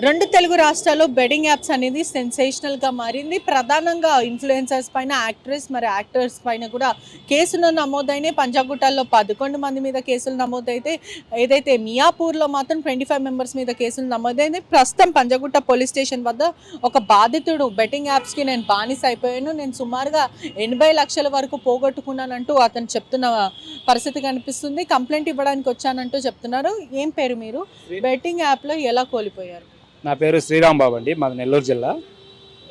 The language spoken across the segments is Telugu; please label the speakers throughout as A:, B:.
A: రెండు తెలుగు రాష్ట్రాల్లో బెట్టింగ్ యాప్స్ అనేది సెన్సేషనల్గా మారింది. ప్రధానంగా ఇన్ఫ్లుయెన్సర్స్ పైన, యాక్టర్స్ పైన కూడా కేసులు నమోదైనాయి. పంజాగుట్టలో 11 మంది మీద కేసులు నమోదైతే, ఏదైతే మియాపూర్లో మాత్రం 25 మెంబర్స్ మీద కేసులు నమోదైంది. ప్రస్తుతం పంజాగుట్ట పోలీస్ స్టేషన్ వద్ద ఒక బాధితుడు బెట్టింగ్ యాప్స్కి నేను బానిస అయిపోయాను, నేను సుమారుగా 80 లక్షల వరకు పోగొట్టుకున్నానంటూ అతను చెప్తున్న పరిస్థితి కనిపిస్తుంది. కంప్లైంట్ ఇవ్వడానికి వచ్చానంటూ చెప్తున్నారు. ఏం పేరు మీరు? బెట్టింగ్ యాప్లో ఎలా కోల్పోయారు?
B: నా పేరు శ్రీరామ్ బాబు అండి, మాది నెల్లూరు జిల్లా.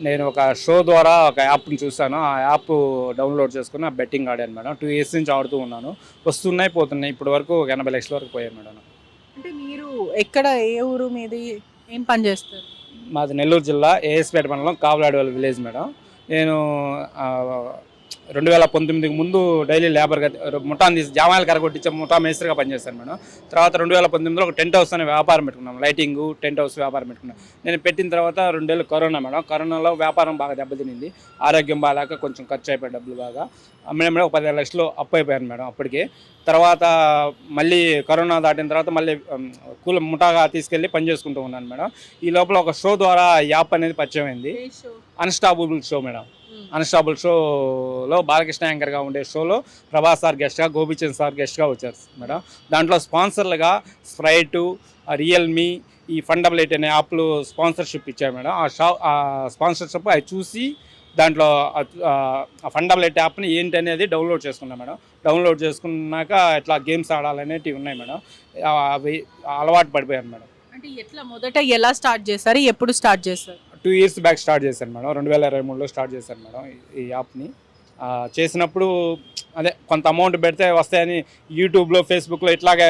B: నేను ఒక షో ద్వారా ఒక యాప్ని చూశాను. ఆ యాప్ డౌన్లోడ్ చేసుకుని ఆ బెట్టింగ్ ఆడాను మేడం. 2 ఇయర్స్ నుంచి ఆడుతూ ఉన్నాను. వస్తున్నాయి పోతున్నాయి. ఇప్పటి వరకు 80 లక్షల వరకు పోయాను మేడం.
A: అంటే మీరు ఎక్కడ, ఏ ఊరు మీది, ఏం పని చేస్తారు?
B: మాది నెల్లూరు జిల్లా ఏఎస్పేట మండలం కావలాడవల్ విలేజ్ మేడం. నేను 2019 ముందు డైలీ లేబర్గా ముఠాన్ని తీసి జామాయిలు కరగొట్టించే ముఠా మేస్త్రిగా పనిచేశాను మేడం. తర్వాత 2019లో ఒక టెంట్ హౌస్ అనే వ్యాపారం పెట్టుకున్నాం. లైటింగ్ టెంట్ హౌస్ వ్యాపారం పెట్టుకున్నాం. నేను పెట్టిన తర్వాత 2 ఏళ్ళు కరోనా మేడం. కరోనాలో వ్యాపారం బాగా దెబ్బతినింది. ఆరోగ్యం బాగాలేక కొంచెం ఖర్చు అయిపోయాయి, డబ్బులు బాగా మేడం. ఒక 15 లక్షలు అప్పు అయిపోయాను మేడం అప్పటికి. తర్వాత మళ్ళీ కరోనా దాటిన తర్వాత మళ్ళీ ముఠాగా తీసుకెళ్ళి పని చేసుకుంటూ ఉన్నాను మేడం. ఈ లోపల ఒక షో ద్వారా యాప్ అనేది పరిచయం అయింది. Unstoppable show madam. అన్స్టాపుల్ షోలో బాలకృష్ణ యాంకర్గా ఉండే షోలో ప్రభాస్ సార్ గెస్ట్గా, గోపిచంద్ సార్ గెస్ట్గా వచ్చారు మేడం. దాంట్లో స్పాన్సర్లుగా స్ప్రైటు, రియల్మీ, ఈ ఫండబులైట్ అనే యాప్లు స్పాన్సర్షిప్ ఇచ్చారు మేడం. ఆ స్పాన్సర్షిప్ అవి చూసి దాంట్లో ఆ ఫండబులైట్ యాప్ని ఏంటి అనేది డౌన్లోడ్ చేసుకున్నాం మేడం. డౌన్లోడ్ చేసుకున్నాక ఇట్లా గేమ్స్ ఆడాలనేటివి ఉన్నాయి మేడం. అవి అలవాటు పడిపోయాను మేడం.
A: అంటే ఎట్లా మొదట ఎలా స్టార్ట్ చేశారు, ఎప్పుడు స్టార్ట్ చేశారు?
B: 2 ఇయర్స్ బ్యాక్ స్టార్ట్ చేశాను మేడం. 2023లో స్టార్ట్ చేశాను మేడం ఈ యాప్ని. చేసినప్పుడు అదే కొంత అమౌంట్ పెడితే వస్తాయని యూట్యూబ్లో, ఫేస్బుక్లో ఇట్లాగే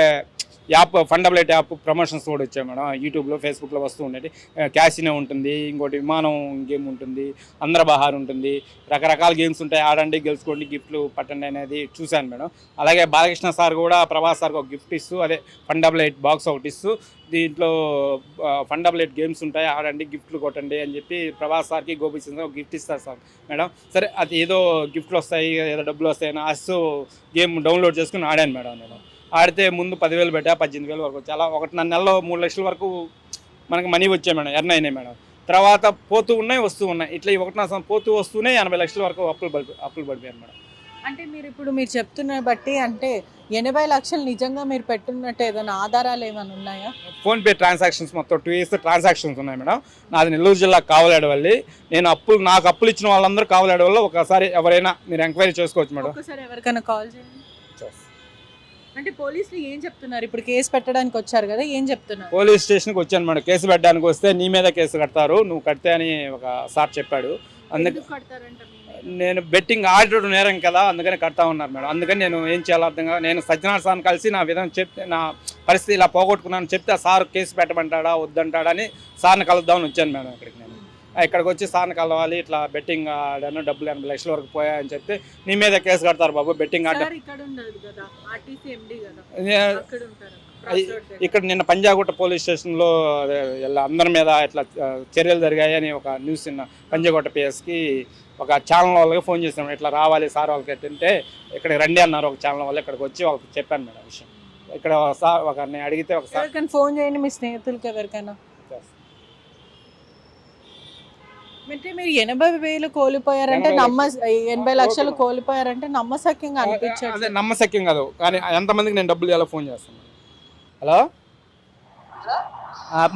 B: యాప్ ఫండబులైట్ యాప్ ప్రమోషన్స్ కూడా వచ్చాయి మేడం. యూట్యూబ్లో, ఫేస్బుక్లో వస్తూ ఉండేది. క్యాసినో ఉంటుంది, ఇంకోటి విమానం గేమ్ ఉంటుంది, అందరబహార్ ఉంటుంది, రకరకాల గేమ్స్ ఉంటాయి. ఆడండి, గెలుచుకోండి, గిఫ్ట్లు పట్టండి అనేది చూశాను మేడం. అలాగే బాలకృష్ణ సార్ కూడా ప్రభాస్ సార్కి ఒక గిఫ్ట్ ఇస్తూ, అదే ఫండబులైట్ బాక్స్ ఒకటి ఇస్తూ, దీంట్లో ఫండబులైట్ గేమ్స్ ఉంటాయి, ఆడండి, గిఫ్ట్లు కొట్టండి అని చెప్పి ప్రభాస్ సార్కి, గోపిచంద్ ఒక గిఫ్ట్ ఇస్తారు సార్ మేడం. సరే, అది ఏదో గిఫ్ట్లు వస్తాయి, ఏదో డబ్బులు వస్తాయని ఆశతో గేమ్ డౌన్లోడ్ చేసుకుని ఆడాను మేడం. నేను ఆడితే ముందు 10,000 పెట్టా, 18,000 వరకు వచ్చి అలా 1.5 నెలలో 3 లక్షల వరకు మనకి మనీ వచ్చాయి మేడం, ఎర్న్ అయినాయి మేడం. తర్వాత పోతూ ఉన్నాయి, వస్తూ ఉన్నాయి. ఇట్లా ఈ 1.5 పోతూ వస్తూనే 80 లక్షల వరకు అప్పులు పడిపోయాను మేడం.
A: అంటే మీరు చెప్తున్న బట్టి అంటే 80 లక్షలు నిజంగా మీరు పెట్టున్నట్టు ఏదైనా ఆధారాలు ఏమైనా ఉన్నాయా?
B: ఫోన్పే ట్రాన్సాక్షన్స్ మొత్తం 2 ఇయర్స్ ట్రాన్సాక్షన్స్ ఉన్నాయి మేడం. నాది నెల్లూరు జిల్లా కావలాడవల్లి. నాకు అప్పులు ఇచ్చిన వాళ్ళందరూ కావలాడవల్ల. ఒకసారి ఎవరైనా మీరు ఎంక్వైరీ చేసుకోవచ్చు మేడం.
A: ఒకసారి ఎవరికైనా కాల్ చేయండి. అంటే పోలీసులు ఏం చెప్తున్నారు? ఇప్పుడు కేసు పెట్టడానికి వచ్చారు కదా, ఏం చెప్తున్నారు?
B: పోలీస్ స్టేషన్కి వచ్చాను మేడం. కేసు పెట్టడానికి వస్తే నీ మీద కేసు కడతారు, నువ్వు కడితే అని ఒక సార్ చెప్పాడు. నేను బెట్టింగ్ ఆడడం నేరం కదా, అందుకని కడతా ఉన్నారు మేడం. అందుకని నేను ఏం చేయాలో అర్థం కాదు. నేను సజ్జనార్ సార్ని కలిసి నా విధంగా చెప్తే, నా పరిస్థితి ఇలా పోగొట్టుకున్నాను చెప్తే, ఆ సార్ కేసు పెట్టమంటాడా వద్దంటాడని సార్ని కలుద్దామని వచ్చాను మేడం ఇక్కడికి. నేను ఇక్కడికి వచ్చి సార్ని కలవాలి, ఇట్లా బెట్టింగ్ ఆడాను, డబ్బులు 80 లక్షల వరకు పోయాయని చెప్తే, నీ మీద కేసు కడతారు బాబు బెట్టింగ్ ఆడ. ఇక్కడ నిన్న పంజాగుట్ట పోలీస్ స్టేషన్లో అందరి మీద ఇట్లా చర్యలు జరిగాయని ఒక న్యూస్ నిన్న పంజాగుట్ట పిఎస్కి ఒక ఛానల్ వాళ్ళకి ఫోన్ చేసాం. ఇట్లా రావాలి సార్ వాళ్ళకి అంటే ఇక్కడికి రండి అన్నారు. ఒక ఛానల్ వాళ్ళు ఇక్కడికి వచ్చి వాళ్ళకి చెప్పాను మేడం విషయం. ఇక్కడ సార్ ఒకరిని అడిగితే ఒకసారి
A: ఫోన్ చేయండి మీ స్నేహితులకి ఎవరికైనా. అంటే మీరు 80,000 కోల్పోయారంటే 80 లక్షలు కోల్పోయారంటే నమ్మశక్యంగా అనిపించదు.
B: అదే నమ్మశక్యం కాదు, కానీ ఎంతమందికి నేను డబ్బులు ఎలా ఫోన్ చేస్తాను. హలో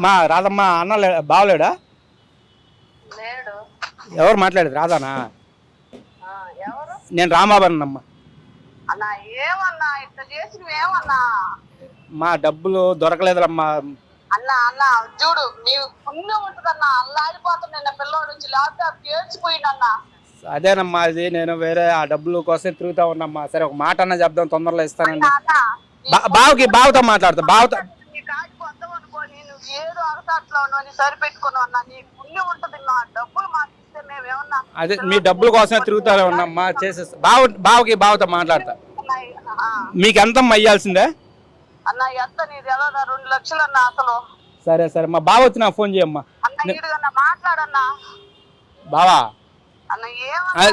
B: మా రాధమ్మ, అన్న బావలేడా? ఎవరు మాట్లాడేది? రాధానా? నేను రామాబాబు. మా డబ్బులు దొరకలేదురమ్మా.
C: అన్న చూడు, నీవు పుణ్యం ఉంటుందన్నా. అల్లాడిపోతున్నా పిల్లోడు నుంచి ల్యాప్టాప్ ఏడ్చిపోయిందన్నా.
B: అదేనమ్మా, అది నేను వేరే ఆ డబ్బులు కోసం తిరుగుతా ఉన్నమ్మా. సరే, ఒక మాట అన్న చెప్దాం, తొందరలో ఇస్తానండి. బావతో మాట్లాడతా. బావతో
C: ఏదో అరసాట్లో సరిపెట్టుకున్నావు అన్న. నీ పుణ్యం ఉంటుంది, నా డబ్బులు మాకు ఇస్తే మేమేమన్నా.
B: అదే మీ డబ్బుల కోసమే తిరుగుతానే ఉన్నామ్మా. చేసేస్తా. బావతో మాట్లాడతా. మీకు ఎంతమ్మా అయ్యాల్సిందే
C: అన్న? ఎంత నీది? ఎలా 2 లక్షలు అన్న అసలు.
B: సరే సరే, మా బావ వచ్చి నాకు ఫోన్ చేయమ్మా.
C: అన్న మాట్లాడన్నా.
B: బావా
C: అన్న ఏమన్నా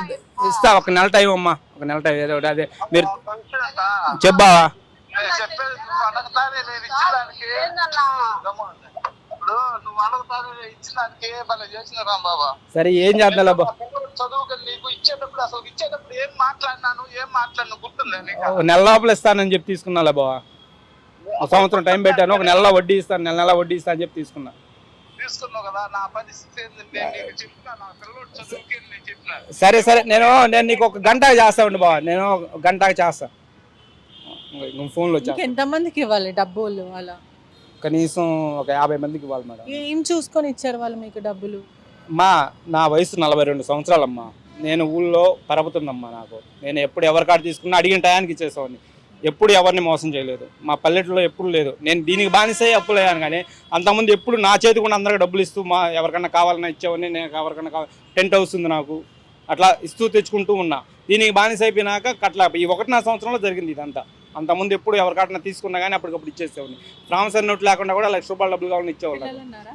B: ఇస్తా, ఒక నెల టైం అమ్మా, ఒక నెల టైం. ఏదో అదే మీరు చెప్పావా?
D: ఇప్పుడు నువ్వు అడుగుతాను ఇచ్చినానికి భలే చేసిన రాంబాబా.
B: సరే ఏం చేద్దాం బా,
D: చదువుకు నీకు ఇచ్చేటప్పుడు ఏం మాట్లాడినాను గుర్తుందా నీకు?
B: ఒక నెల లోపల ఇస్తానని చెప్పి తీసుకున్నా బావా. ఒక సంవత్సరం టైం పెట్టాను, ఒక నెలలో వడ్డీ ఇస్తాను, నెల వడ్డీ ఇస్తాను అని చెప్పి తీసుకున్నా.
D: తీసుకున్నావు కదా, నా పరిస్థితి ఏంటంటే నీకు చెప్పినా, నా పిల్లడు చదువుకి నేను చెప్పిన.
B: సరే సరే నేను నీకు ఒక గంటకి చేస్తా ఉండి బావా, నేను ఒక గంటకి చేస్తా. ఫోన్లో వచ్చా
A: ఎంతమందికి ఇవ్వాలి డబ్బులు అలా?
B: కనీసం ఒక 50 మందికి ఇవ్వాలి మేడం.
A: ఏం చూసుకొని ఇచ్చారు వాళ్ళు మీకు డబ్బులు?
B: నా వయసు 42 సంవత్సరాలమ్మా. నేను ఊళ్ళో పరపుతుందమ్మా. నాకు నేను ఎప్పుడు ఎవరి కాడ తీసుకున్నా అడిగిన టయానికి ఇచ్చేసేవాడిని. ఎప్పుడు ఎవరిని మోసం చేయలేదు. మా పల్లెటూరులో ఎప్పుడు లేదు. నేను దీనికి బానిసే అప్పులు అయ్యాను, కానీ అంతకుముందు ఎప్పుడు నా చేతి కూడా అందరికీ డబ్బులు ఇస్తూ ఎవరికన్నా కావాలన్నా ఇచ్చేవాడిని. నేను ఎవరికన్నా టెంట్ హౌస్ ఉంది నాకు, అట్లా ఇస్తూ తెచ్చుకుంటూ ఉన్నా. దీనికి బానిస అయిపోయినాక అట్లా ఈ 1.5 సంవత్సరంలో జరిగింది ఇదంతా. అంతకుముందు ఎప్పుడు ఎవరికన్నా తీసుకున్నా కానీ అప్పటికప్పుడు ఇచ్చేసేవాడిని. ప్రామిసరీ నోట్ లేకుండా కూడా ₹1,00,000 డబ్బులు కావాలని ఇచ్చేవాళ్ళు.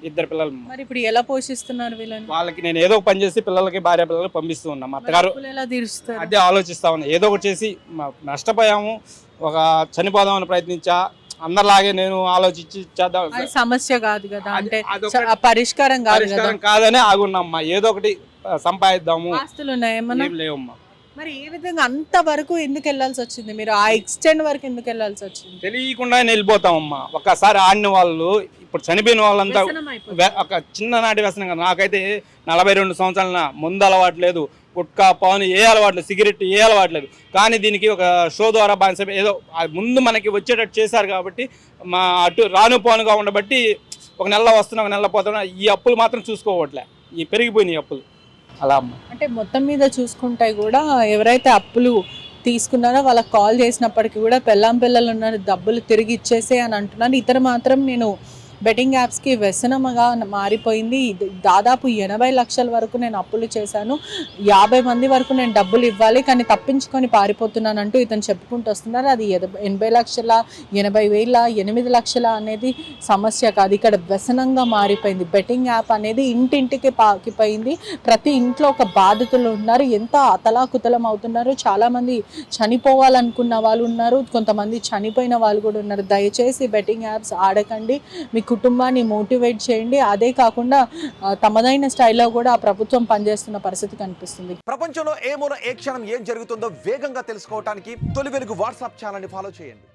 B: 2 పిల్లలు.
A: మరి ఇప్పుడు ఎలా పోషిస్తున్నారు వీళ్ళని?
B: వాళ్ళకి నేను ఏదో ఒక పని చేసి పిల్లలకి భార్య పిల్లలకి పంపిస్తూ ఉన్నా. మా అత్తగారు
A: ఎలా తీరుస్తారు?
B: అదే ఆలోచిస్తా ఉన్నా. ఏదో ఒకటి చేసి నష్టపోయాము, ఒక చనిపోదామని ప్రయత్నించా. అందరిలాగే నేను ఆలోచించి చేద్దాం.
A: సమస్య కాదు కదా, అంటే పరిష్కారం కాదు కదా.
B: పరిష్కారం కాదనే ఆగున్నామ్మా. ఏదో ఒకటి సంపాదిద్దాము.
A: ఆస్తులు ఉన్నాయేమన్నా?
B: లేవమ్మా.
A: మరి ఏ విధంగా అంత వరకు ఎందుకు వెళ్ళాల్సి వచ్చింది? మీరు ఆ ఎక్స్టెండ్ వరకు ఎందుకు వెళ్ళాల్సి వచ్చింది?
B: తెలియకుండా వెళ్ళిపోతామమ్మా. ఒక్కసారి ఆడిన వాళ్ళు ఇప్పుడు చనిపోయిన వాళ్ళంతా ఒక చిన్ననాటి వ్యసనం కదా. నాకైతే 42 సంవత్సరాల ముందు అలవాటు లేదు, గుట్కా పాను ఏ అలవాట్లేదు, సిగరెట్ ఏ అలవాట్లేదు. కానీ దీనికి ఒక షో ద్వారా బానిస ఏదో ముందు మనకి వచ్చేటట్టు చేశారు కాబట్టి మా అటు రాను పోనుగా ఉండబట్టి ఒక నెలలో వస్తున్నా, ఒక నెలలో పోతున్నా. ఈ అప్పులు మాత్రం చూసుకోవట్లే, ఈ పెరిగిపోయినాయి అప్పులు. అలా అమ్మ.
A: అంటే మొత్తం మీద చూసుకుంటే కూడా ఎవరైతే అప్పులు తీసుకున్నారో వాళ్ళకి కాల్ చేసినప్పటికీ కూడా పిల్లలు ఉన్నారు, డబ్బులు తిరిగి ఇచ్చేసే అని అంటున్నారు. ఇతర మాత్రం నేను బెట్టింగ్ యాప్స్కి వ్యసనముగా మారిపోయింది. దాదాపు 80 లక్షల వరకు నేను అప్పులు చేశాను, 50 మంది వరకు నేను డబ్బులు ఇవ్వాలి కానీ తప్పించుకొని పారిపోతున్నానంటూ ఇతను చెప్పుకుంటూ వస్తున్నారు. అది 80 లక్షల, 80,000, 8 లక్షల అనేది సమస్య కాదు, ఇక్కడ వ్యసనంగా మారిపోయింది. బెట్టింగ్ యాప్ అనేది ఇంటింటికి పాకిపోయింది. ప్రతి ఇంట్లో ఒక బాధితులు ఉన్నారు, ఎంత అతలాకుతలం అవుతున్నారు. చాలామంది చనిపోవాలనుకున్న వాళ్ళు ఉన్నారు, కొంతమంది చనిపోయిన వాళ్ళు కూడా ఉన్నారు. దయచేసి బెట్టింగ్ యాప్స్ ఆడకండి, మీ కుటుంబాన్ని మోటివేట్ చేయండి. అదే కాకుండా తమదైన స్టైల్లో కూడా ప్రభుత్వం పనిచేస్తున్న పరిస్థితి కనిపిస్తుంది.
E: ప్రపంచంలో ఏ మూల ఏ క్షణం ఏం జరుగుతుందో వేగంగా తెలుసుకోవడానికి తొలి వెలుగు వాట్సాప్ ఛానల్ని ఫాలో చేయండి.